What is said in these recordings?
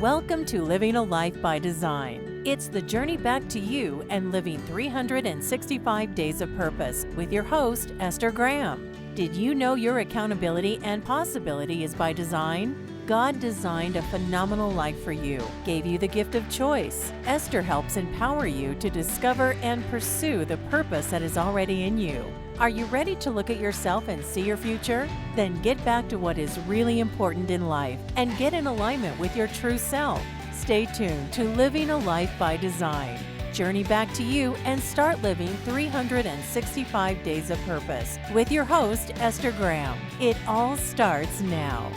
Welcome to Living a Life by Design. It's the journey back to you and living 365 days of purpose with your host, Esther Graham. Did you know your accountability and possibility is by design? God designed a phenomenal life for you, gave you the gift of choice. Esther helps empower you to discover and pursue the purpose that is already in you. Are you ready to look at yourself and see your future? Then get back to what is really important in life and get in alignment with your true self. Stay tuned to Living a Life by Design. Journey back to you and start living 365 days of purpose with your host, Esther Graham. It all starts now.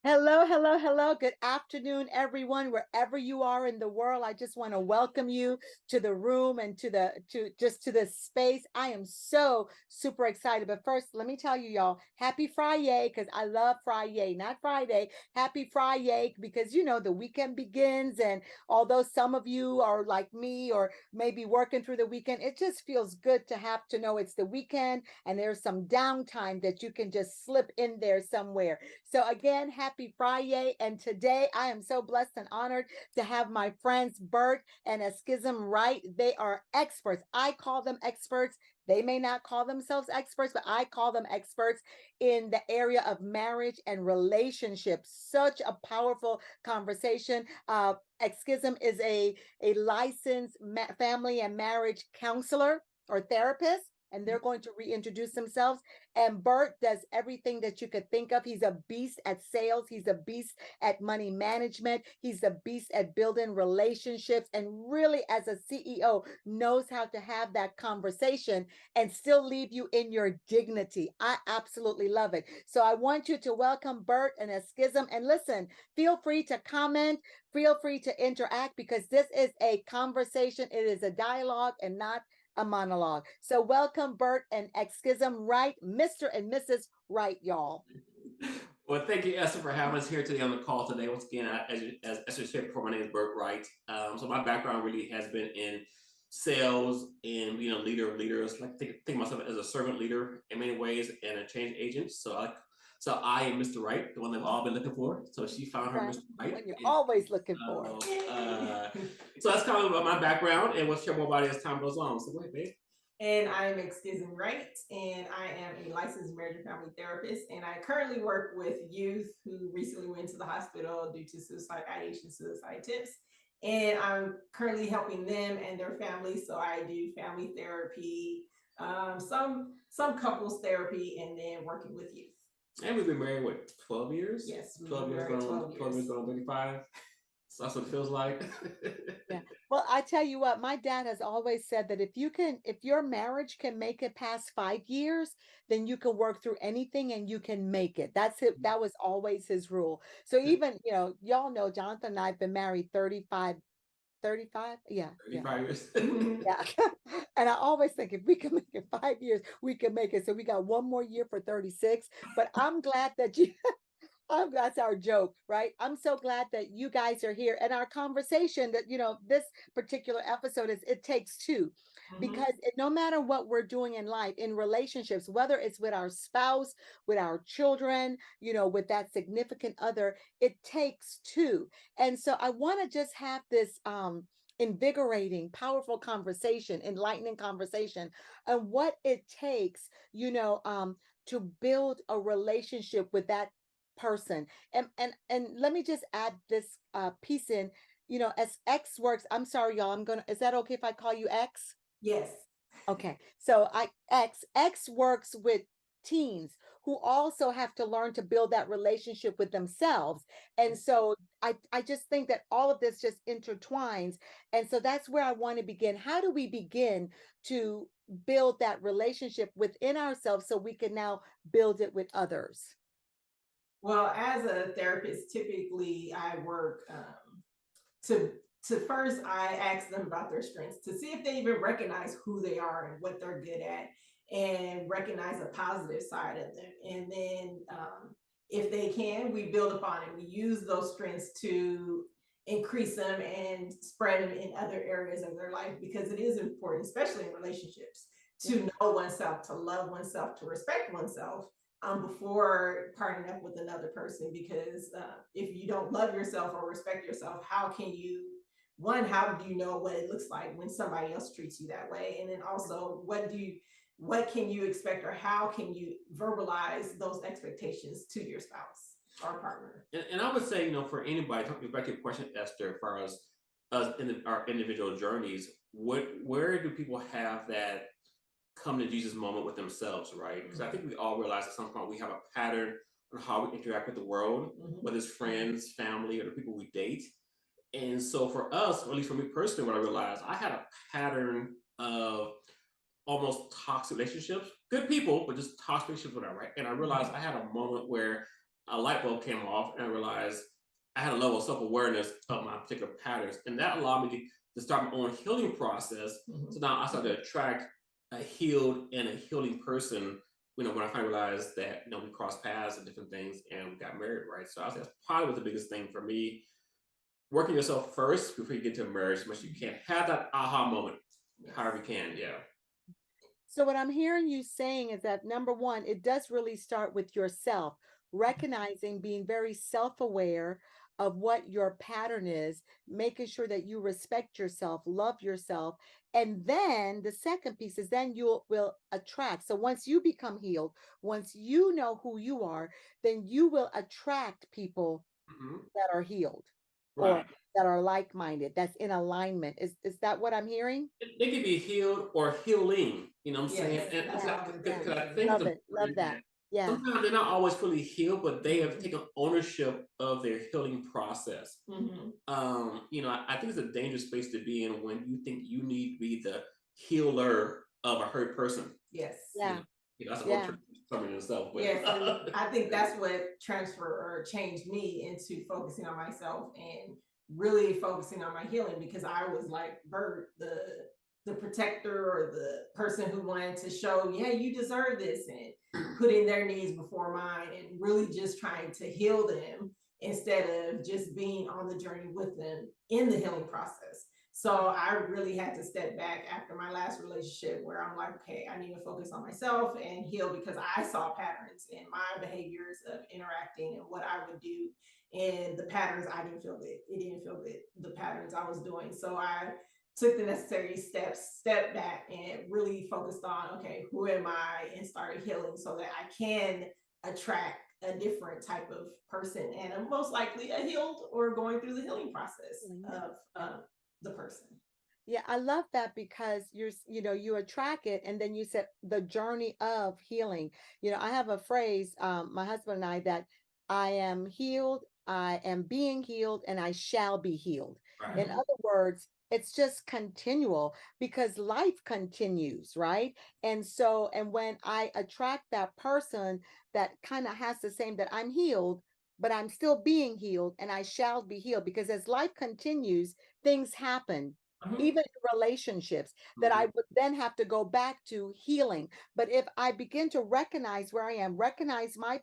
Hello, hello, hello. Good afternoon, everyone, wherever you are in the world. I just want to welcome you to the room and to this space. I am so super excited. But first, let me tell you, y'all, happy Friday, because I love Friday, not Friday. Happy Friday, because the weekend begins. And although some of you are like me or maybe working through the weekend, it just feels good to have to know it's the weekend and there's some downtime that you can just slip in there somewhere. So again, happy Friday. And today I am so blessed and honored to have my friends Bert and Xkizin Wright. They are experts. I call them experts. They may not call themselves experts, but I call them experts in the area of marriage and relationships. Such a powerful conversation. Xkizin is a licensed family and marriage counselor or therapist, and they're going to reintroduce themselves. And Bert does everything that you could think of. He's a beast at sales. He's a beast at money management. He's a beast at building relationships. And really, as a CEO, knows how to have that conversation and still leave you in your dignity. I absolutely love it. So I want you to welcome Bert and Xkizin. And listen, feel free to comment. Feel free to interact because this is a conversation. It is a dialogue and not a monologue. So welcome, Bert and Xkizin Wright, Mr. and Mrs. Wright, y'all. Well, thank you, Esther, for having us here today on the call today. Once again, as Esther said before, my name is Bert Wright. So my background really has been in sales and leader of leaders. Like think of myself as a servant leader in many ways and a change agent. So I am Mr. Wright, the one they've all been looking for. So she found her Right. Mr. Wright. What you're always looking for. So that's kind of about my background, and we'll share more about it as time goes on. So go ahead, babe. And I'm Xkizin Wright, and I am a licensed marriage and family therapist. And I currently work with youth who recently went to the hospital due to suicide ideation, suicide tips. And I'm currently helping them and their families. So I do family therapy, some couples therapy, and then working with youth. And we've been married, what, 12 years? Yes, 12 years going on 12 years going on 35. So that's what it feels like. Yeah. Well, I tell you what, my dad has always said that if your marriage can make it past 5 years, then you can work through anything and you can make it. That's it. That was always his rule. So even, y'all know Jonathan and I have been married 35. Yeah. 35 years. Yeah. And I always think if we can make it 5 years, we can make it. So we got one more year for 36. But I'm glad that that's our joke, right? I'm so glad that you guys are here and our conversation that, this particular episode is it takes two because no matter what we're doing in life, in relationships, whether it's with our spouse, with our children, with that significant other, it takes two. And so I want to just have this, invigorating, powerful conversation, enlightening conversation, and what it takes, to build a relationship with that person. And let me just add this piece in, as X works. I'm sorry, y'all. Is that okay if I call you X? Yes. Okay. So X works with teens who also have to learn to build that relationship with themselves. And so I just think that all of this just intertwines. And so that's where I want to begin. How do we begin to build that relationship within ourselves so we can now build it with others? Well, as a therapist, typically I work to first I ask them about their strengths to see if they even recognize who they are and what they're good at and recognize a positive side of them. And then if they can, we build upon it. We use those strengths to increase them and spread them in other areas of their life because it is important, especially in relationships, to know oneself, to love oneself, to respect oneself, before partnering up with another person, because if you don't love yourself or respect yourself, how can you, how do you know what it looks like when somebody else treats you that way? And then also, what can you expect, or how can you verbalize those expectations to your spouse or partner? And I would say, for anybody, talking back to your question, Esther, as far as us in our individual journeys, where do people have that come to Jesus moment with themselves, right? Because I think we all realize at some point we have a pattern on how we interact with the world, whether it's friends, family, or the people we date. And so for us, or at least for me personally, what I realized, I had a pattern of almost toxic relationships, good people, but just toxic relationships, whatever, right? And I realized I had a moment where a light bulb came off, and I realized I had a level of self-awareness of my particular patterns. And that allowed me to start my own healing process. So now I started to attract a healed and a healing person, when I finally realized that, we crossed paths and different things, and we got married, right? So I was, that's probably was the biggest thing for me. Working yourself first before you get to marriage, as much as you can. Have that aha moment, however you can, yeah. So what I'm hearing you saying is that, number one, it does really start with yourself, recognizing, being very self-aware of what your pattern is, making sure that you respect yourself, love yourself. And then the second piece is then you will attract. So once you become healed, once you know who you are, then you will attract people that are healed, or Right. that are like-minded, that's in alignment. Is that what I'm hearing? They could be healed or healing, you know what I'm saying? Yes, And that's Yeah, all the because I definition. think love it's it. Love important that. that Yeah. sometimes they're not always fully healed, but they have taken ownership of their healing process. I think it's a dangerous space to be in when you think you need to be the healer of a hurt person. Yes. Yeah. That's a whole Yeah. term in itself. But Yes, and I think that's what changed me into focusing on myself and really focusing on my healing, because I was like Bert, the protector, or the person who wanted to show, yeah, you deserve this, and putting their needs before mine, and really just trying to heal them instead of just being on the journey with them in the healing process. So I really had to step back after my last relationship, where I'm like, okay, I need to focus on myself and heal, because I saw patterns in my behaviors of interacting and what I would do, and the patterns I didn't feel good. It didn't feel good, the patterns I was doing. So I took the necessary steps, stepped back, and really focused on, okay, who am I, and started healing so that I can attract a different type of person, and most likely a healed or going through the healing process of the person. Yeah, I love that, because you attract it, and then you said the journey of healing. I have a phrase, my husband and I, that I am healed, I am being healed, and I shall be healed. In other words, it's just continual, because life continues, right? And when I attract that person that kind of has the same, that I'm healed, but I'm still being healed, and I shall be healed, because as life continues, things happen, even in relationships, that I would then have to go back to healing. But if I begin to recognize where I am, recognize my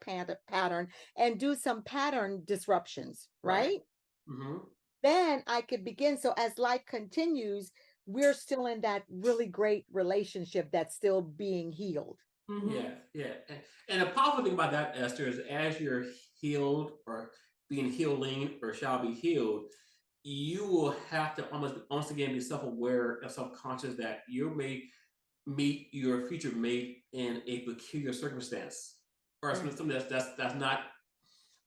pattern, and do some pattern disruptions, right? Then I could begin. So as life continues, we're still in that really great relationship that's still being healed. Yeah. And the powerful thing about that, Esther, is as you're healed, or being healing, or shall be healed, you will have to almost again be self-aware and self-conscious that you may meet your future mate in a peculiar circumstance, or something that's not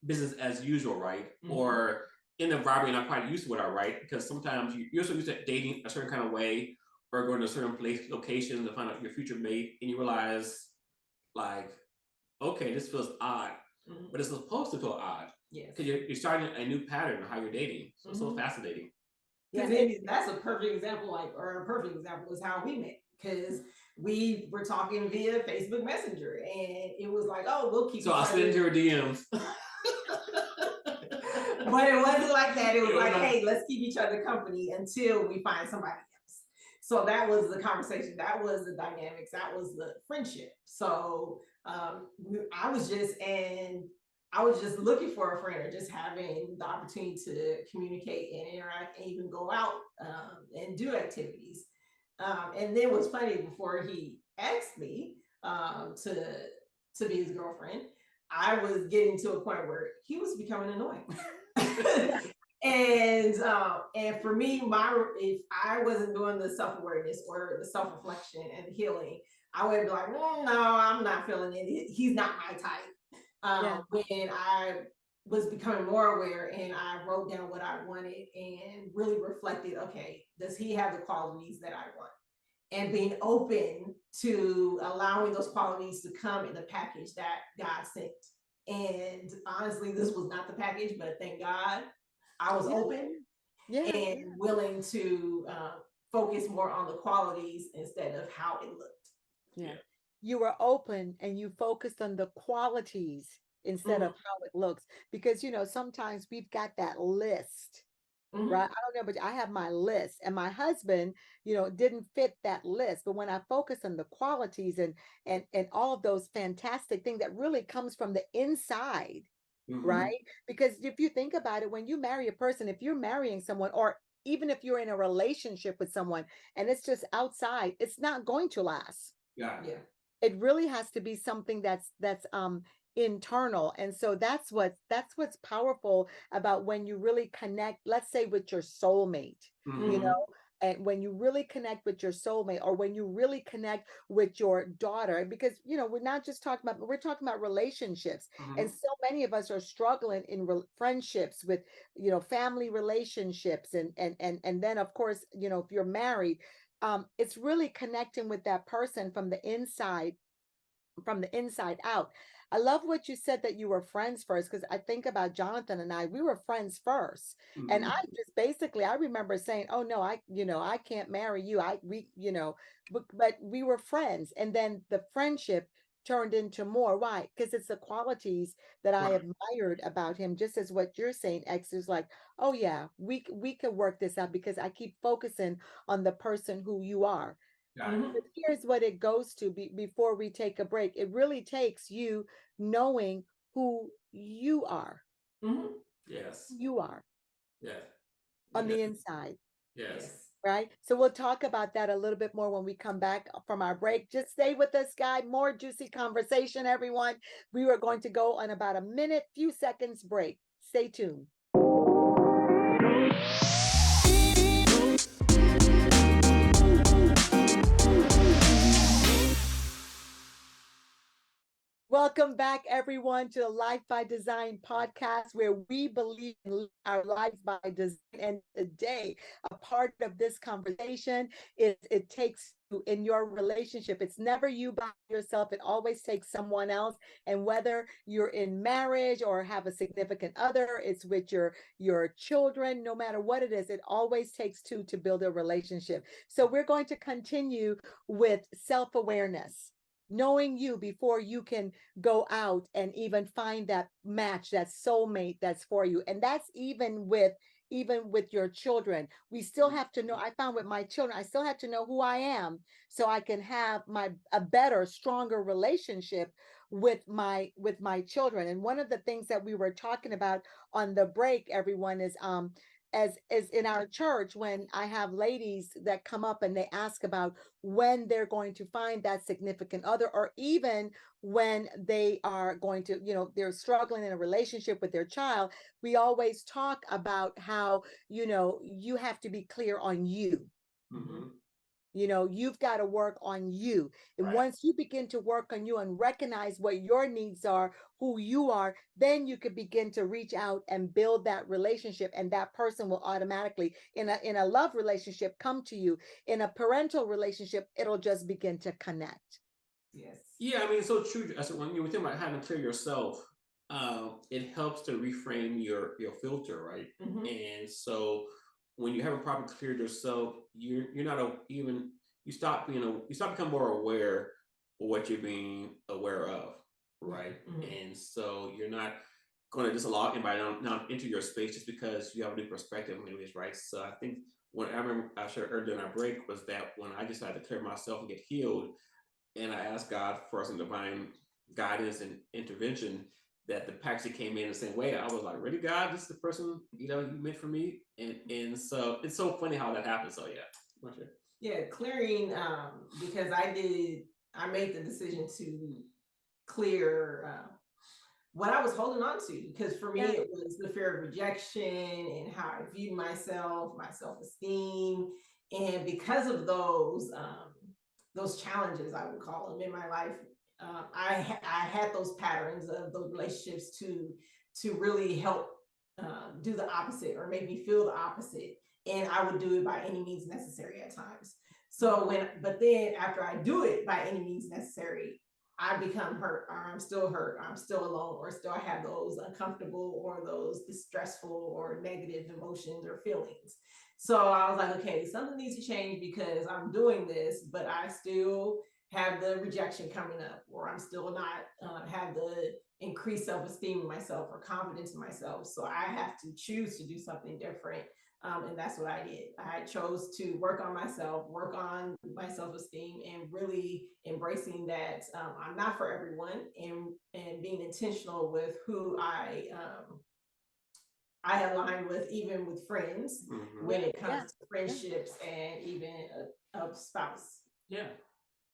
business as usual, right? Or in the environment you're not quite used to it, right? Because sometimes you're so used to dating a certain kind of way, or going to a certain location to find out your future mate, and you realize, like, okay, this feels odd, but it's supposed to feel odd. Yes. Because you're starting a new pattern of how you're dating. So it's so fascinating. Yeah, that's a perfect example, or a perfect example is how we met, because we were talking via Facebook Messenger, and it was like, oh, we'll keep. So I slid into her DMs. But it wasn't like that. It was like, hey, let's keep each other company until we find somebody else. So that was the conversation. That was the dynamics. That was the friendship. So I was just looking for a friend, or just having the opportunity to communicate and interact, and even go out and do activities. And then what's funny, before he asked me to be his girlfriend, I was getting to a point where he was becoming annoying. And for me, if I wasn't doing the self-awareness or the self-reflection and healing, I would be like, no, I'm not feeling it. He's not my type. Yeah. When I was becoming more aware and I wrote down what I wanted and really reflected, okay, does he have the qualities that I want? And being open to allowing those qualities to come in the package that God sent. And honestly, this was not the package, but thank God I was Yeah. open Yeah. and willing to focus more on the qualities instead of how it looked. Yeah. You were open and you focused on the qualities instead of how it looks. Because, sometimes we've got that list, right? I don't know, but I have my list, and my husband, didn't fit that list. But when I focus on the qualities and all of those fantastic things that really comes from the inside, right? Because if you think about it, when you marry a person, if you're marrying someone, or even if you're in a relationship with someone and it's just outside, it's not going to last. Yeah. It really has to be something that's internal. And so that's what's powerful about when you really connect, let's say, with your soulmate, you know, and when you really connect with your soulmate, or when you really connect with your daughter, because we're not just talking about, we're talking about relationships. And so many of us are struggling in friendships with, family relationships, and then of course, if you're married, it's really connecting with that person from the inside out. I love what you said, that you were friends first, because I think about Jonathan and I, we were friends first. And I just basically, I remember saying, oh no, I can't marry you. But we were friends. And then the friendship turned into more. Why? Because it's the qualities that I Right. admired about him, just as what you're saying, X, is like, oh yeah, we could work this out because I keep focusing on the person who you are. Got it. But here's what it goes to before we take a break. It really takes you knowing who you are, Yes. who you are Yes. on Yes. the inside, Yes. right? So we'll talk about that a little bit more when we come back from our break. Just stay with us, guys. More juicy conversation, everyone. We are going to go on about a minute, few seconds break. Stay tuned. Welcome back, everyone, to the Life by Design podcast, where we believe in living our lives by design. And today, a part of this conversation is it takes you in your relationship. It's never you by yourself. It always takes someone else. And whether you're in marriage or have a significant other, it's with your children, no matter what it is, it always takes two to build a relationship. So we're going to continue with self-awareness, knowing you before you can go out and even find that match, that soulmate that's for you. And that's even with your children. We still have to know. I found with my children, I still have to know who I am, so I can have a better, stronger relationship with my children. And one of the things that we were talking about on the break, everyone, is as in our church, when I have ladies that come up and they ask about when they're going to find that significant other, or even when they are going to, they're struggling in a relationship with their child, we always talk about how, you have to be clear on you. You've got to work on you. And Right. once you begin to work on you and recognize what your needs are, who you are, then you could begin to reach out and build that relationship. And that person will automatically, in a love relationship, come to you. In a parental relationship, it'll just begin to connect. Yes. Yeah, I mean, it's so true. I said, when you think about having to clear yourself, it helps to reframe your filter, right? And so when you haven't properly cleared yourself, you're not even you stop you stop becoming more aware of what you're being aware of, right? And so you're not going to just allow anybody now into your space just because you have a new perspective, maybe, right? So I think what I remember I shared earlier in our break was that when I decided to clear myself and get healed, and I asked God for some divine guidance and intervention, that the package came in the same way. I was like, really, God, this is the person, you meant for me? And so it's so funny how that happens. So yeah. Yeah, clearing, because I made the decision to clear what I was holding on to, because for me Yeah. it was the fear of rejection and how I viewed myself, my self-esteem, and because of those challenges, I would call them, in my life, I had those patterns of those relationships to really help do the opposite or make me feel the opposite, and I would do it by any means necessary at times. So but then after I do it by any means necessary, I become hurt, or I'm still alone, or still I have those uncomfortable or those distressful or negative emotions or feelings. So I was like, okay, something needs to change because I'm doing this, but I still have the rejection coming up, or I'm still not have the increased self-esteem in myself or confidence in myself. So I have to choose to do something different. And that's what I did. I chose to work on myself, work on my self-esteem, and really embracing that I'm not for everyone, and being intentional with who I align with, even with friends, when it comes Yeah. to friendships and even a spouse. Yeah.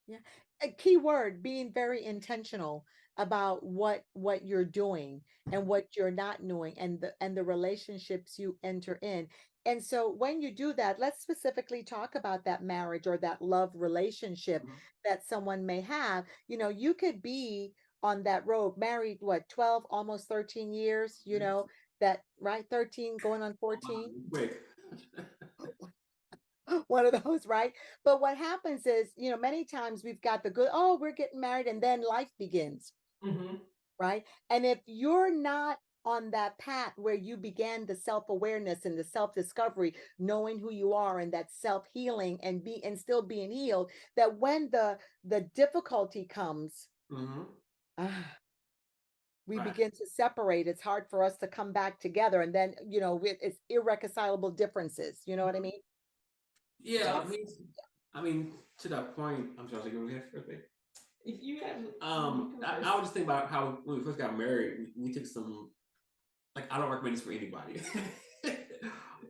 Yeah. A key word, being very intentional about what you're doing and what you're not doing, and the relationships you enter in. And so when you do that, let's specifically talk about that marriage or that love relationship Mhm. that someone may have. You could be on that road, married, what, 12, almost 13 years, that, right? 13 going on 14. Quick. One of those, right? But what happens is, many times we've got the good, oh, we're getting married, and then life begins, Mm-hmm. right? And if you're not on that path where you began the self-awareness and the self-discovery, knowing who you are, and that self-healing, and still being healed, that when the difficulty comes, Hmm. ah, we Right. begin to separate. It's hard for us to come back together, and then it's irreconcilable differences. You know what I mean? Yeah. Talk. I mean, to that point, I'm sorry. You want to go ahead first, babe? If you have, you go I first. was just thinking about how when we first got married, we took some, like, I don't recommend this for anybody,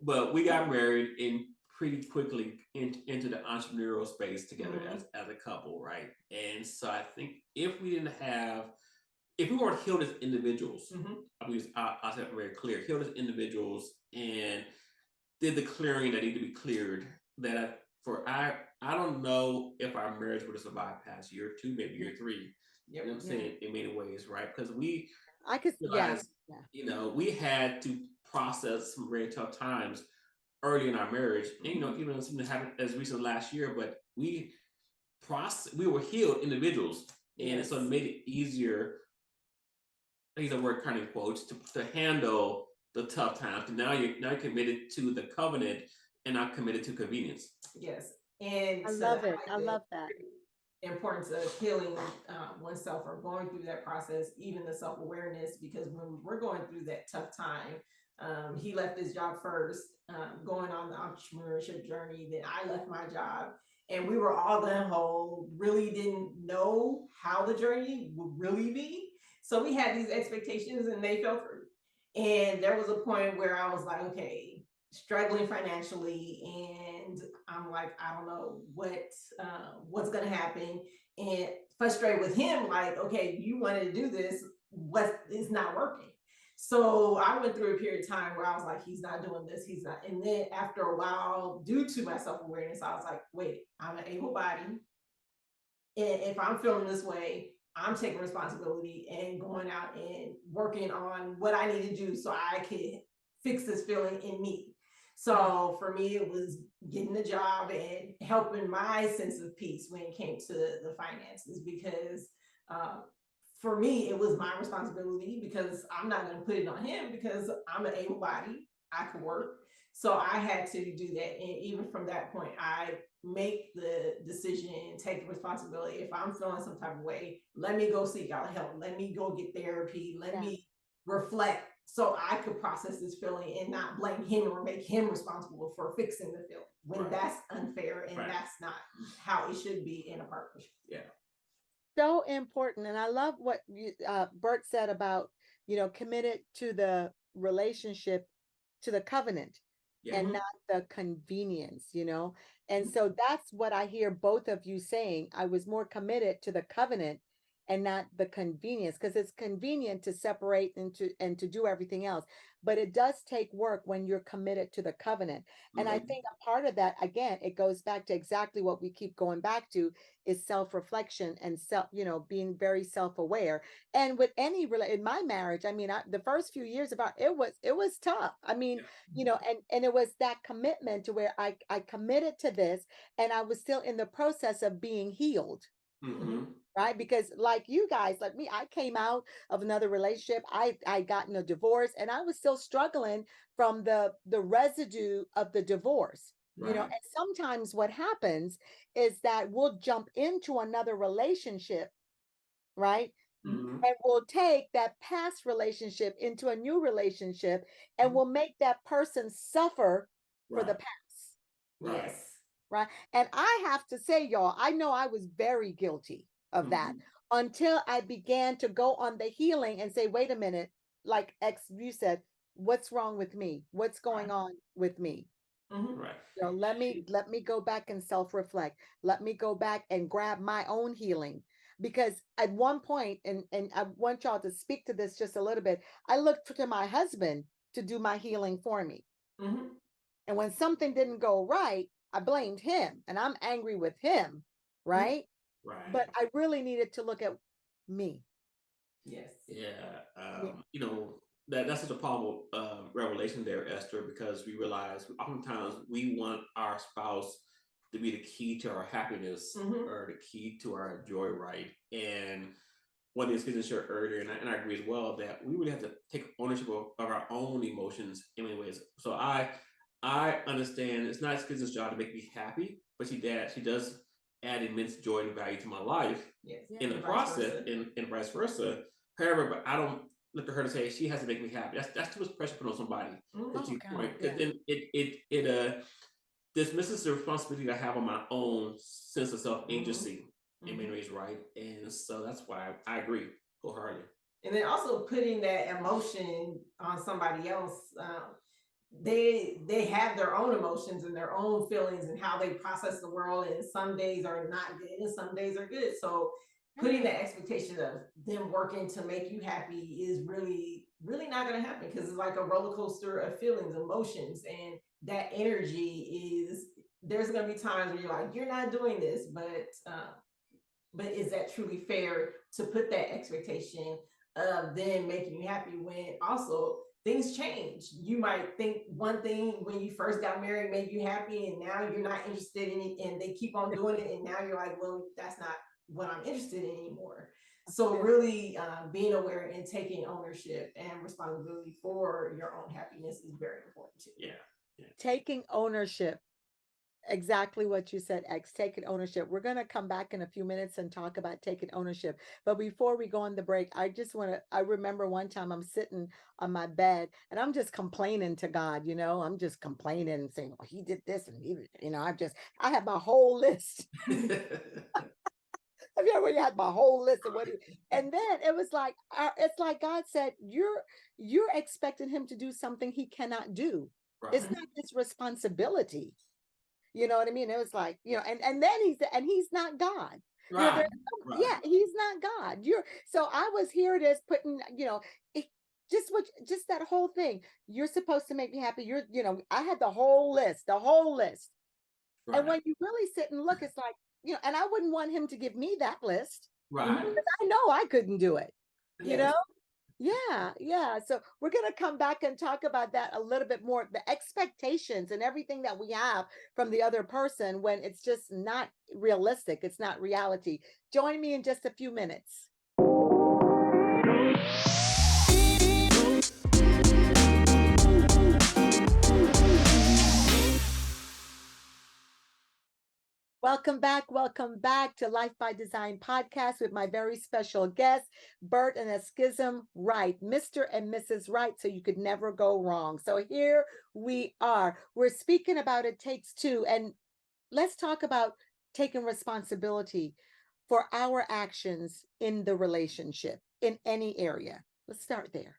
but we got married and pretty quickly into the entrepreneurial space together as a couple, right? And so I think if we weren't healed as individuals, Mm-hmm. I mean, I said very clear, healed as individuals, and did the clearing that needed to be cleared, I don't know if our marriage would have survived past year two, maybe year three. Yep. You know what I'm Yeah. saying? In many ways, right? Because we I could, yeah, realized, yeah. we had to process some very tough times early in our marriage, and even something that happened as recent as last year, but we were healed individuals, and so it Yes. made it easier. I use that word kind of in quotes to handle the tough times. And now you're committed to the covenant and not committed to convenience. Yes. And I so love it. I I like love that. the importance of healing oneself, or going through that process, even the self-awareness, because when we're going through that tough time, he left his job first, going on the entrepreneurship journey. Then I left my job, and we were all gun ho, really didn't know how the journey would really be. So we had these expectations, and they fell through. And there was a point where I was like, okay, struggling financially, and I'm like, I don't know what's gonna happen, and frustrated with him, like, okay, you wanted to do this, what is not working. So I went through a period of time where I was like, he's not doing this, he's not. And then after a while, due to my self-awareness, I was like, wait, I'm an able body, and if I'm feeling this way, I'm taking responsibility and going out and working on what I need to do so I can fix this feeling in me. So for me, it was getting the job and helping my sense of peace when it came to the finances, because uh, for me, it was my responsibility, because I'm not going to put it on him, because I'm an able body, I could work. So I had to do that. And even from that point, I make the decision and take the responsibility. If I'm feeling some type of way, let me go seek out help. Let me go get therapy. Let Yeah. me reflect, so I could process this feeling and not blame him or make him responsible for fixing the feeling, when Right. that's unfair and Right. that's not how it should be in a partnership. Yeah. So important. And I love what Bert said about, committed to the relationship, to the covenant, Yeah. and not the convenience. And so that's what I hear both of you saying. I was more committed to the covenant and not the convenience, because it's convenient to separate and to do everything else. But it does take work when you're committed to the covenant. And I think a part of that, again, it goes back to exactly what we keep going back to, is self-reflection and being very self-aware. And with in my marriage, I mean, the first few years about it was tough. I mean, and it was that commitment to where I committed to this, and I was still in the process of being healed. Right, because like you guys, like me, I came out of another relationship. I gotten a divorce, and I was still struggling from the residue of the divorce. Right. And sometimes what happens is that we'll jump into another relationship, right? Mhm. And we'll take that past relationship into a new relationship, and we'll make that person suffer for the Right. past. Right. Yes. Right. And I have to say, y'all, I know I was very guilty of that until I began to go on the healing and say, wait a minute, like you said, what's wrong with me? What's going on with me? Right. Let me go back and self-reflect. Let me go back and grab my own healing. Because at one point, and I want y'all to speak to this just a little bit, I looked to my husband to do my healing for me. And when something didn't go right, I blamed him, and I'm angry with him, right? Right. But I really needed to look at me. Yes. Yeah. That's such a powerful revelation there, Esther, because we realize oftentimes we want our spouse to be the key to our happiness or the key to our joy, right? And what is Xkizin shared earlier, and I agree as well, that we really have to take ownership of our own emotions in many ways. So I understand it's not Xkizin's job to make me happy, but she does add immense joy and value to my life in the process, and vice versa. However, but I don't look to her to say she has to make me happy. That's too much pressure put on somebody. Because then it dismisses the responsibility I have on my own sense of self-agency in many ways, right? And so that's why I agree wholeheartedly. And then also putting that emotion on somebody else. They have their own emotions and their own feelings and how they process the world, and some days are not good and some days are good. So putting the expectation of them working to make you happy is really not going to happen, because it's like a roller coaster of feelings, emotions, and that energy is, there's going to be times where you're like, you're not doing this, but is that truly fair to put that expectation of them making you happy when also things change? You might think one thing when you first got married made you happy, and now you're not interested in it, and they keep on doing it, and now you're like, well, that's not what I'm interested in anymore. So really being aware and taking ownership and responsibility for your own happiness is very important too. Yeah. Taking ownership. Exactly what you said, X, taking ownership. We're going to come back in a few minutes and talk about taking ownership. But before we go on the break, I remember one time I'm sitting on my bed and I'm just complaining to God, I'm just complaining and saying, well, he did this and I have my whole list. Have you ever had my whole list of and then it's like God said, you're expecting him to do something he cannot do. Right. It's not his responsibility. You know what I mean? It was like, and then he's not God. Right. Yeah, he's not God. So I was here it is putting, just that whole thing. You're supposed to make me happy. I had the whole list. Right. And when you really sit and look, it's like, and I wouldn't want him to give me that list. Right. Because I know I couldn't do it. Yes. Yeah. So we're going to come back and talk about that a little bit more, the expectations and everything that we have from the other person when it's just not realistic. It's not reality. Join me in just a few minutes. Welcome back to Life by Design podcast with my very special guest, Bert and Xkizin Wright, Mr. and Mrs. Wright, so you could never go wrong. So here we are. We're speaking about It Takes Two, and let's talk about taking responsibility for our actions in the relationship, in any area. Let's start there.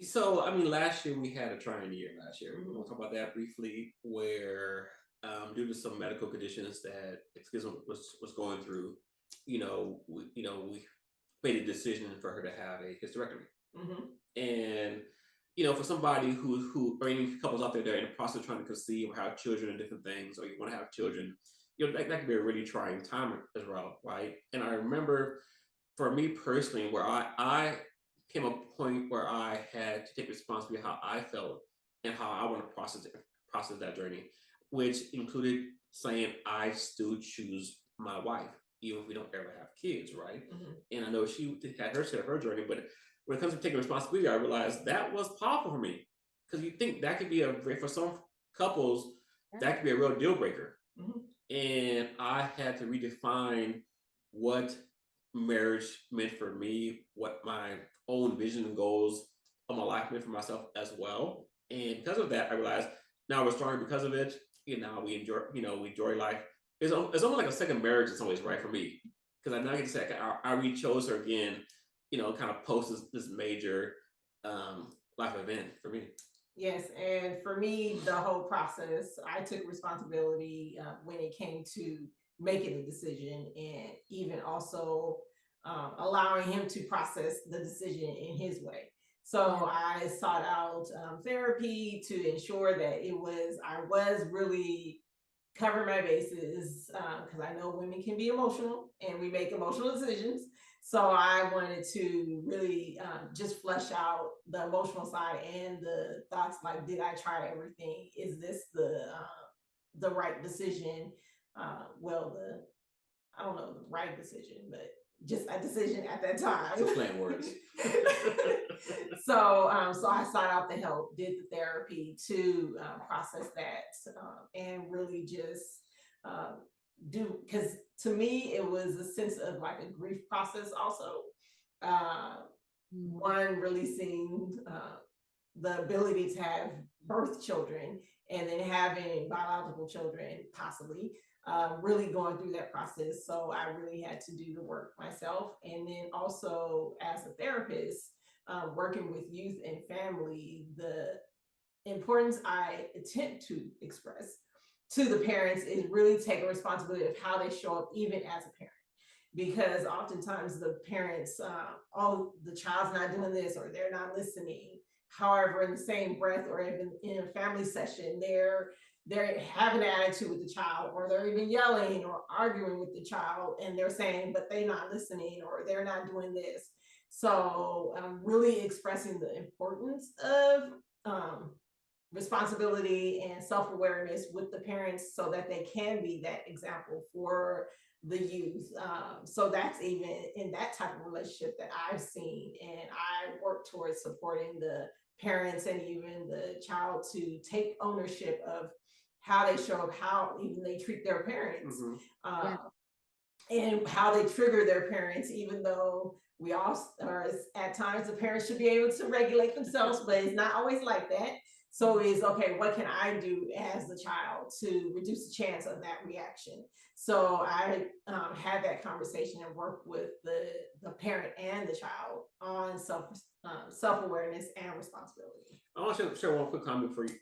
So, last year we had a trying year last year. We'll talk about that briefly, where due to some medical conditions that Xkizin was going through, we made a decision for her to have a hysterectomy. Mm-hmm. And for somebody or any couples out there that are in the process of trying to conceive or have children and different things, or you want to have children, that can be a really trying time as well, right? And I remember, for me personally, where I came a point where I had to take responsibility how I felt and how I want to process that journey, which included saying I still choose my wife, even if we don't ever have kids, right? Mm-hmm. And I know she had her journey, but when it comes to taking responsibility, I realized that was powerful for me, because you think that could be for some couples, that could be a real deal breaker. Mm-hmm. And I had to redefine what marriage meant for me, what my own vision and goals of my life meant for myself as well. And because of that, I realized now we're stronger because of it. Now we enjoy life. It's almost like a second marriage in some ways, right, for me, because I now get to say I re-chose her again, kind of post this major life event for me. Yes, and for me, the whole process, I took responsibility when it came to making the decision, and even also allowing him to process the decision in his way. So I sought out therapy to ensure that I was really covering my bases, because I know women can be emotional and we make emotional decisions. So I wanted to really just flesh out the emotional side and the thoughts, like, did I try everything? Is this the right decision? I don't know the right decision, but just a decision at that time. Some slang words. So I sought out the help, did the therapy to process that, and really just because to me it was a sense of like a grief process also. One, releasing the ability to have birth children, and then having biological children possibly, really going through that process. So I really had to do the work myself. And then also as a therapist, working with youth and family, the importance I attempt to express to the parents is really take a responsibility of how they show up even as a parent. Because oftentimes the parents, oh, the child's not doing this, or they're not listening. However, in the same breath, or even in a family session, they're having an attitude with the child, or they're even yelling or arguing with the child, and they're saying, but they're not listening, or they're not doing this. So really expressing the importance of responsibility and self-awareness with the parents, so that they can be that example for the youth. So that's even in that type of relationship that I've seen, and I work towards supporting the parents and even the child to take ownership of how they show up, how even they treat their parents, and how they trigger their parents, even though we all are, at times the parents should be able to regulate themselves, but it's not always like that. So it's okay, what can I do as the child to reduce the chance of that reaction? So I had that conversation and worked with the parent and the child on self-awareness and responsibility. I want to share one quick comment for you,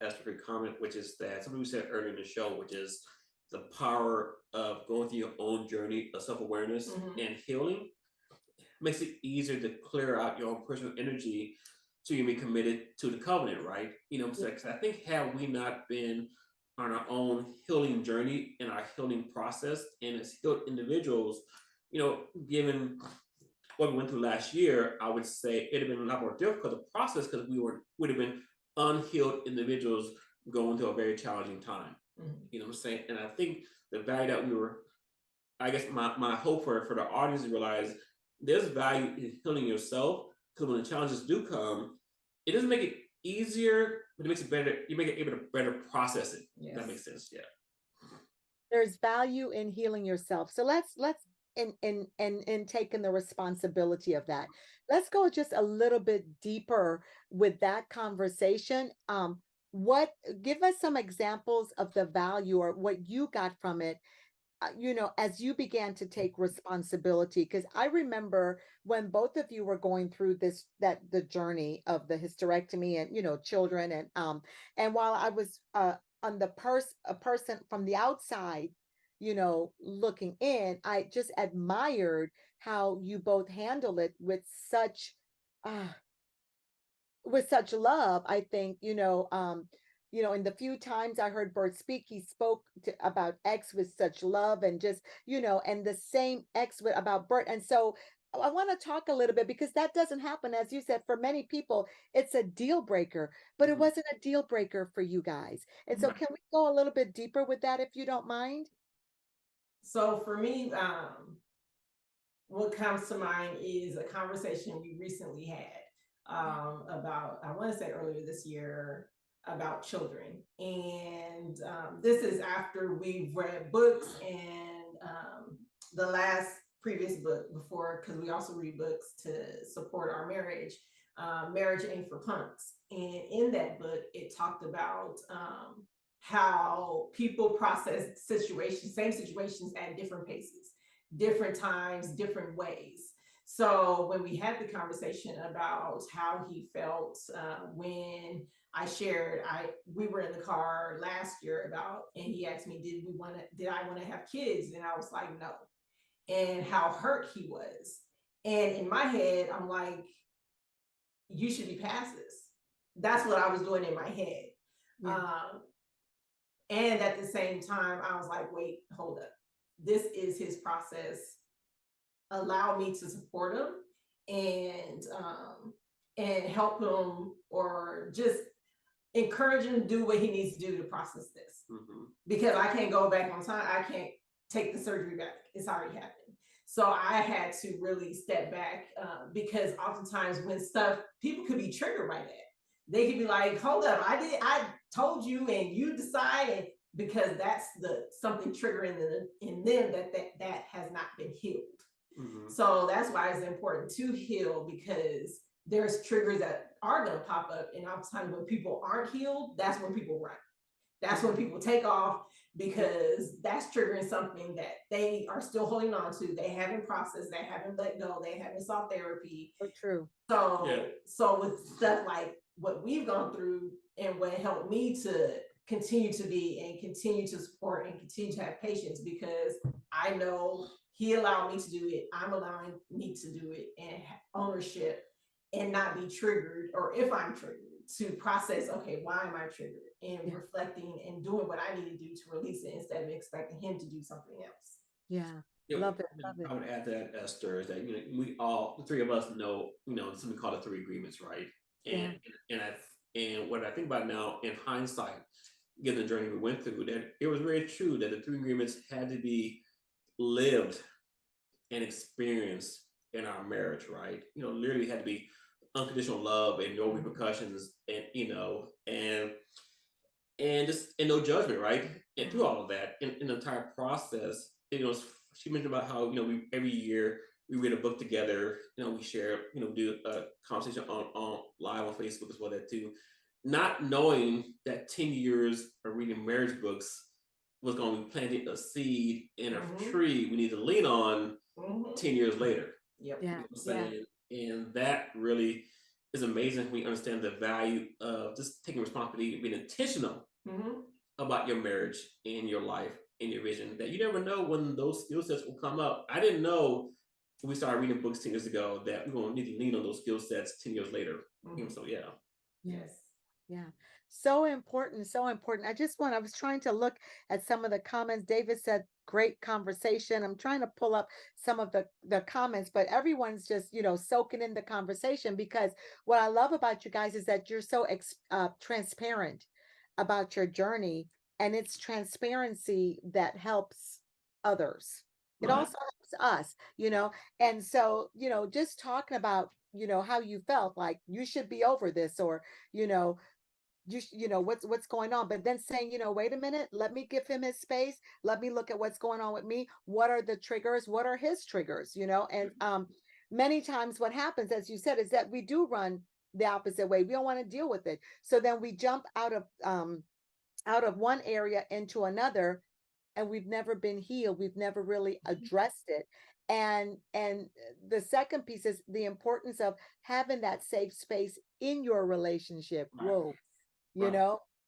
Esther, for your comment, which is that something we said earlier in the show, which is the power of going through your own journey of self-awareness and healing makes it easier to clear out your own personal energy so you can be committed to the covenant, right? Because I think had we not been on our own healing journey and our healing process, and as healed individuals, given what we went through last year, I would say it'd have been a lot more difficult to process, because we would have been unhealed individuals going through a very challenging time. You know what I'm saying? And I think the value that I guess my hope for the audience to realize there's value in healing yourself, because when the challenges do come, it doesn't make it easier, but it makes it better. You make it able to better process it. Yes. That makes sense. Yeah. There's value in healing yourself. So let's in taking the responsibility of that. Let's go just a little bit deeper with that conversation. Give us some examples of the value or what you got from it, as you began to take responsibility. Because I remember when both of you were going through the journey of the hysterectomy and, children. And while I was a person from the outside, looking in, I just admired how you both handle it uh, with such love. I think, in the few times I heard Bert speak, he spoke about X with such love, and just, and the same about Bert. And so I want to talk a little bit, because that doesn't happen. As you said, for many people, it's a deal breaker, but it Mhm. wasn't a deal breaker for you guys. And so can we go a little bit deeper with that, if you don't mind? So for me, what comes to mind is a conversation we recently had about, I want to say earlier this year, about children. And this is after we've read books, and the last previous book before, because we also read books to support our marriage, Marriage Ain't for Punks. And in that book, it talked about how people process situations, same situations, at different paces, different times, different ways. So when we had the conversation about how he felt when I shared, we were in the car last year about, and he asked me, did I want to have kids? And I was like, no. And how hurt he was. And in my head, I'm like, you should be past this. That's what I was doing in my head. Yeah. And at the same time, I was like, wait, hold up. This is his process. Allow me to support him and help him, or just encourage him to do what he needs to do to process this. Because I can't go back on time. I can't take the surgery back. It's already happened. So I had to really step back because oftentimes when people could be triggered by that. They could be like, hold up, I told you, and you decided, because that's something triggering in them that has not been healed. So that's why it's important to heal, because there's triggers that are going to pop up. And oftentimes when people aren't healed, that's when people run. That's when people take off, because that's triggering something that they are still holding on to. They haven't processed, they haven't let go, they haven't sought therapy. So true. So with stuff like what we've gone through, and what helped me to continue to be and continue to support and continue to have patience, because I know he allowed me to do it. I'm allowing me to do it, and ownership, and not be triggered, or if I'm triggered, to process, okay, why am I triggered? And reflecting and doing what I need to do to release it, instead of expecting him to do something else. Yeah. Love it. Love it. I would add to that, Esther, is that we all, the three of us, know something called the three agreements, right? And what I think about now in hindsight, given the journey we went through, that it was very true that the three agreements had to be lived and experienced in our marriage, right? Literally had to be unconditional love and no repercussions, and just and no judgment, right? And through all of that, in the entire process, she mentioned about how we every year we read a book together. We share, do a conversation on live on Facebook as well, that too. Not knowing that 10 years of reading marriage books was going to be planting a seed in a tree we need to lean on 10 years later. Yep. Yeah. You know what I'm saying? And that really is amazing when we understand the value of just taking responsibility and being intentional about your marriage and your life and your vision, that you never know when those skill sets will come up. I didn't know when we started reading books 10 years ago that we're going to need to lean on those skill sets 10 years later. So, yeah. Yes. Yeah. So important. So important. I was trying to look at some of the comments. David said, great conversation. I'm trying to pull up some of the comments, but everyone's just, soaking in the conversation, because what I love about you guys is that you're so transparent about your journey, and it's transparency that helps others. It also helps us, and so, just talking about, how you felt like you should be over this, or, what's going on, but then saying, wait a minute, let me give him his space, let me look at what's going on with me, what are the triggers, what are his triggers, and many times what happens, as you said, is that we do run the opposite way. We don't want to deal with it, so then we jump out of one area into another, and we've never been healed, we've never really addressed it. And the second piece is the importance of having that safe space in your relationship. Whoa.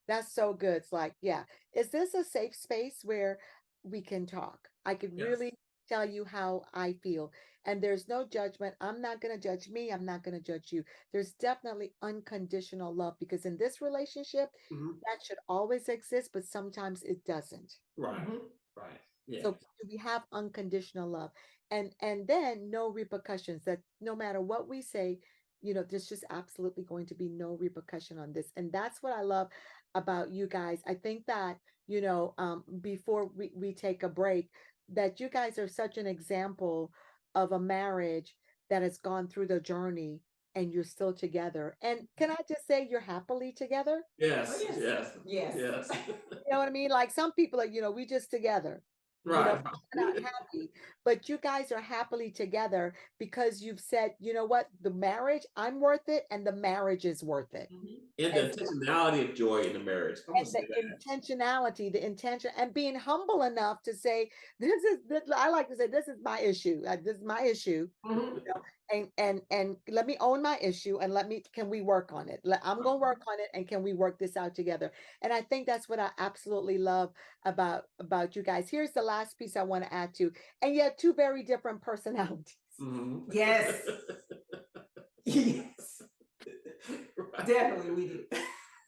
That's so good. It's like, yeah, is this a safe space where we can talk. I could Yes. really tell you how I feel. And there's no judgment. I'm not going to judge me. I'm not going to judge you. There's definitely unconditional love because in this relationship, Mhm. that should always exist, but sometimes it doesn't. Right. Mhm. Right. Yeah. So we have unconditional love and then no repercussions that no matter what we say, there's just absolutely going to be no repercussion on this. And that's what I love about you guys. I think that, before we take a break, that you guys are such an example of a marriage that has gone through the journey and you're still together. And can I just say you're happily together? Oh, Yes. yes. Yes. Yes. Yes. You know what I mean? Like some people are, we just together, Right. not happy, but you guys are happily together because you've said, you know what, the marriage, I'm worth it, and the marriage is worth it. Mhm. And And the intentionality of joy in the marriage. I'm gonna and say the that. intentionality, the intention, and being humble enough to say, this, I like to say, this is my issue. This is my issue, Mhm. and let me own my issue and can we work on it? I'm gonna work on it, and can we work this out together? And I think that's what I absolutely love about you guys. Here's the last piece I want to add to, and yet two very different personalities. Mhm. Yes. Yes. Right. Definitely we do.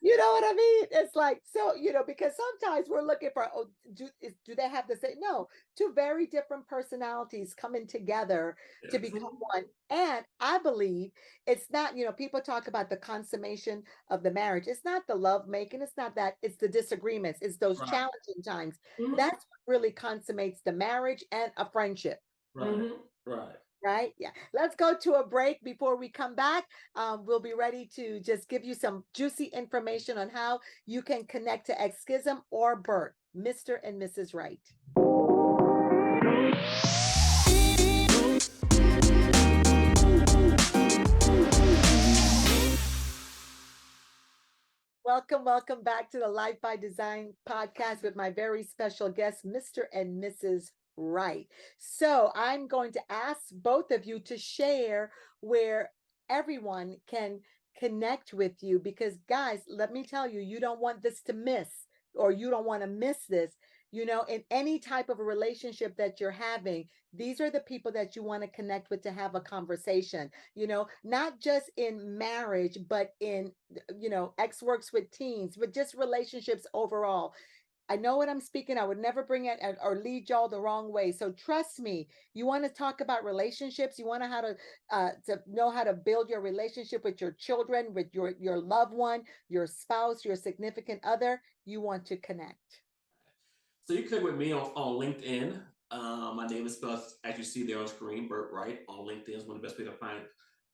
You know what I mean? It's like, so, because sometimes we're looking for, oh, do they have the same? No, two very different personalities coming together to Yes. become one. And I believe it's not, people talk about the consummation of the marriage. It's not the love making. It's not that. It's the disagreements. It's those Right. challenging times. Mhm. That's what really consummates the marriage and a friendship. Right. Mhm. Right. Right? Yeah. Let's go to a break. Before we come back, we'll be ready to just give you some juicy information on how you can connect to Xkizin or Bert, Mr. and Mrs. Wright. Welcome back to the Life by Design podcast with my very special guest, Mr. and Mrs. Wright. So I'm going to ask both of you to share where everyone can connect with you because, guys, let me tell you, you don't want this to miss, or you don't want to miss this. In any type of a relationship that you're having, these are the people that you want to connect with to have a conversation, not just in marriage, but in X works with teens, but just relationships overall. I know what I'm speaking. I would never bring it or lead y'all the wrong way. So trust me, you want to talk about relationships. You want to know how to build your relationship with your children, with your loved one, your spouse, your significant other. You want to connect. So you connect with me on LinkedIn. My name is spelled as you see there on screen, Bert Wright on LinkedIn is one of the best ways to find.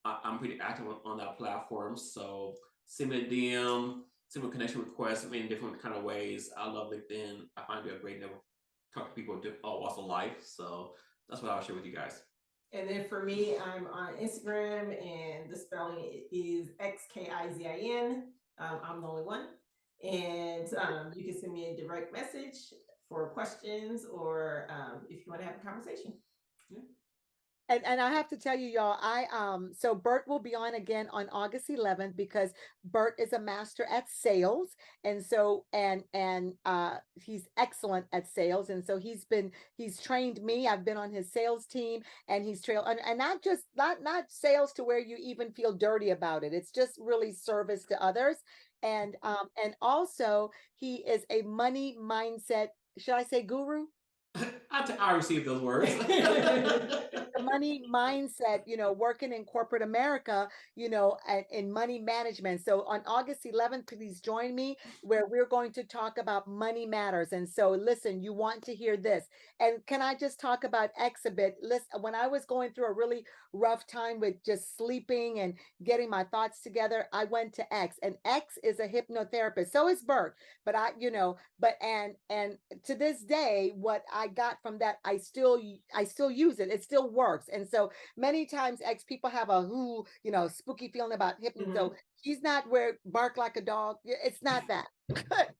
I'm pretty active on that platform. So send me a DM, send me a connection request in different kind of ways. I love LinkedIn. I find it a great network. Talk to people of all walks of life. So that's what I'll share with you guys. And then for me, I'm on Instagram, and the spelling is Xkizin. I'm the only one. And you can send me a direct message for questions or if you want to have a conversation. Yeah. And I have to tell you, y'all, so Bert will be on again on August 11th because Bert is a master at sales. And so he's excellent at sales. And so he's trained me. I've been on his sales team, and he's trailed and not just not sales to where you even feel dirty about it. It's just really service to others. And also he is a money mindset, should I say guru? I received those words. The money mindset, working in corporate America, in money management. So on August 11th, please join me where we're going to talk about money matters. And so listen, you want to hear this. And can I just talk about X a bit? Listen, when I was going through a really rough time with just sleeping and getting my thoughts together, I went to X, and X is a hypnotherapist. So is Bert. But and to this day, what I got from that, I still use it. It still works. And so many times X people have a spooky feeling about hypnosis. Mhm. So she's not where bark like a dog. It's not that.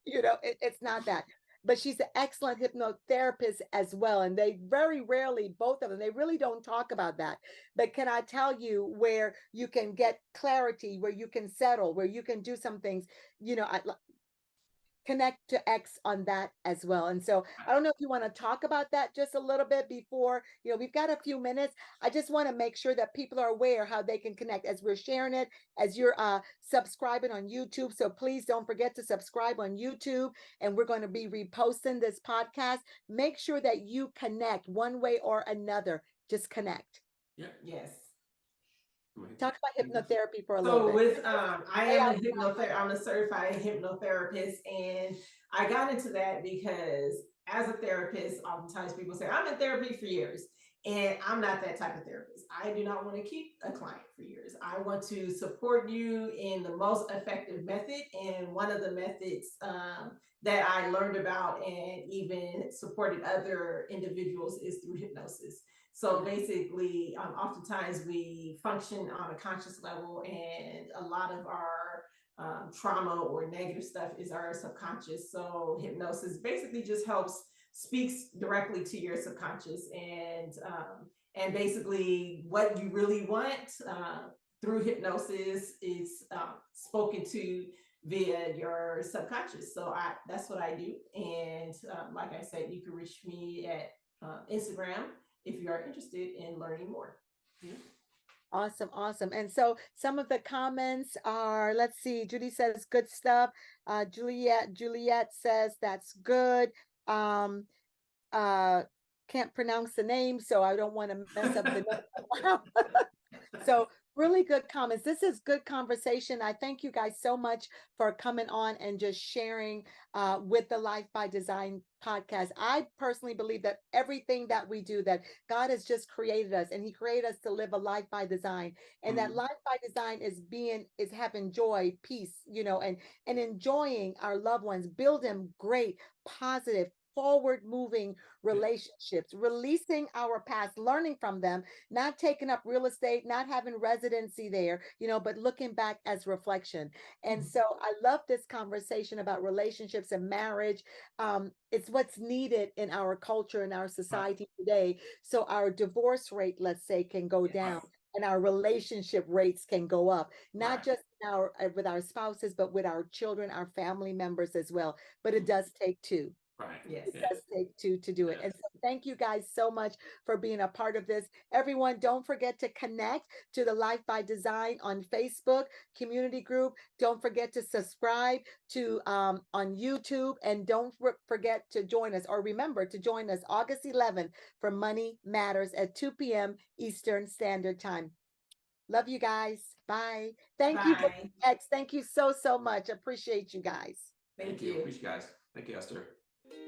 It's not that. But she's an excellent hypnotherapist as well. And they very rarely, both of them, they really don't talk about that. But can I tell you where you can get clarity, where you can settle, where you can do some things? connect to X on that as well. And so I don't know if you want to talk about that just a little bit before, we've got a few minutes. I just want to make sure that people are aware how they can connect as we're sharing it, as you're subscribing on YouTube. So please don't forget to subscribe on YouTube, and we're going to be reposting this podcast. Make sure that you connect one way or another. Just connect. Yeah. Yes. Talk about hypnotherapy for a little So bit. with I'm a certified hypnotherapist, and I got into that because as a therapist, oftentimes people say, I'm in therapy for years. And I'm not that type of therapist. I do not want to keep a client for years. I want to support you in the most effective method. And one of the methods that I learned about and even supported other individuals is through hypnosis. So basically, oftentimes we function on a conscious level, and a lot of our trauma or negative stuff is our subconscious. So hypnosis basically just speaks directly to your subconscious, and basically what you really want through hypnosis is spoken to via your subconscious. So that's what I do. And like I said, you can reach me at Instagram if you are interested in learning more. Yeah. Awesome. Awesome. And so some of the comments are, let's see, Judy says good stuff. Juliet says that's good. Can't pronounce the name, so I don't want to mess up the name. So really good comments. This is good conversation. I thank you guys so much for coming on and just sharing with the Life by Design podcast. I personally believe that everything that we do, that God has just created us, and he created us to live a life by design. And that life by design is having joy, peace, and enjoying our loved ones, building great, positive, forward moving relationships, releasing our past, learning from them, not taking up real estate, not having residency there, but looking back as reflection. And so I love this conversation about relationships and marriage. It's what's needed in our culture, in our society today. So our divorce rate, let's say, can go down, and our relationship rates can go up, not just with our spouses, but with our children, our family members as well. But it does take two. Right. Yes. It does take two to do it. And so thank you guys so much for being a part of this. Everyone, don't forget to connect to the Life by Design on Facebook community group. Don't forget to subscribe to on YouTube, and don't forget to join us, or remember to join us August 11th for Money Matters at 2 p.m. Eastern Standard Time. Love you guys. Bye. Thank you, X. Thank you so much. Appreciate you guys. Thank you. Appreciate you guys. Thank you, Esther.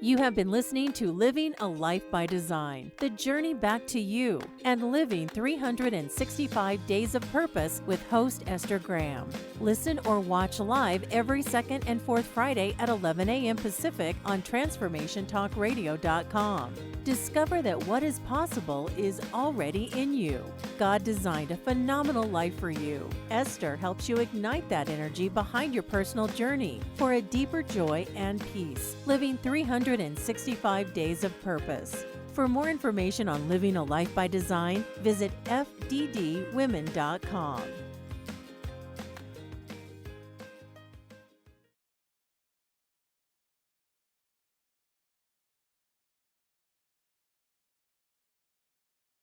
You have been listening to Living a Life by Design, the journey back to you, and living 365 days of purpose with host Esther Graham. Listen or watch live every second and fourth Friday at 11 a.m. Pacific on TransformationTalkRadio.com. Discover that what is possible is already in you. God designed a phenomenal life for you. Esther helps you ignite that energy behind your personal journey for a deeper joy and peace, living 365 days of purpose. For more information on living a life by design, visit fddwomen.com.